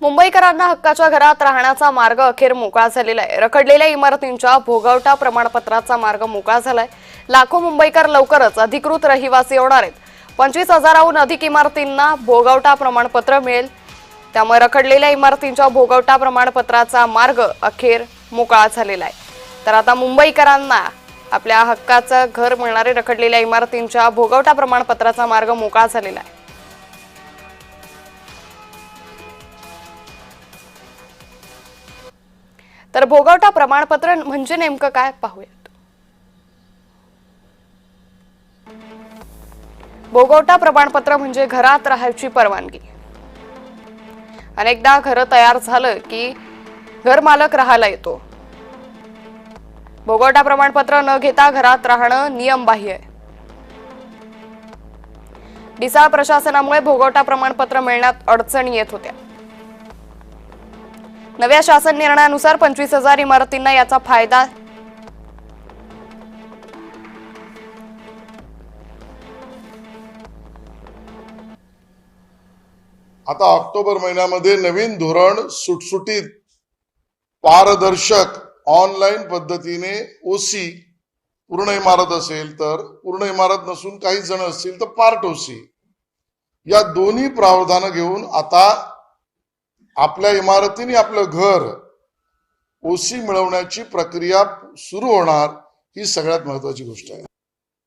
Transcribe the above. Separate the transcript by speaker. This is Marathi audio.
Speaker 1: मुंबईकरांना हक्काच्या घरात राहण्याचा मार्ग अखेर मोकळा झालेला आहे। रखडलेल्या इमारतींच्या भोगवटा प्रमाणपत्राचा मार्ग मोकळा झालाय। लाखो मुंबईकर लवकरच अधिकृत रहिवासी होणार आहेत। 25,000हून अधिक इमारतींना भोगवटा प्रमाणपत्र मिळेल। त्यामुळे रखडलेल्या इमारतींच्या भोगवटा प्रमाणपत्राचा मार्ग अखेर मोकळा झालेला आहे। तर आता मुंबईकरांना आपल्या हक्काचं घर मिळणारे रखडलेल्या इमारतींच्या भोगवटा प्रमाणपत्राचा मार्ग मोकळा झालेला आहे। तर भोगवटा प्रमाणपत्र म्हणजे नेमकं काय पाहूयात। भोगवटा प्रमाणपत्र म्हणजे घरात राहायची परवानगी। अनेकदा घर तयार झालं की घर मालक राहायला येतो। भोगवटा प्रमाणपत्र न घेता घरात राहणं नियमबाह्य आहे। डिसाळ प्रशासनामुळे भोगवटा प्रमाणपत्र मिळण्यात अडचणी येत होत्या। नव्या शासन निर्णयानुसार 25,000 इमारतींना याचा फायदा
Speaker 2: आता ऑक्टोबर महिन्यामध्ये नवीन धोरण सुटसुटीत पारदर्शक ऑनलाईन पद्धतीने ओसी पूर्ण इमारत असेल तर पूर्ण इमारत नसून काही जण असतील तर पार्ट ओसी या दोन्ही प्रावधान घेऊन आता आपल्या इमारतीने आपलं घर ओसी मिळवण्याची प्रक्रिया सुरू होणार ही सगळ्यात महत्त्वाची गोष्ट आहे।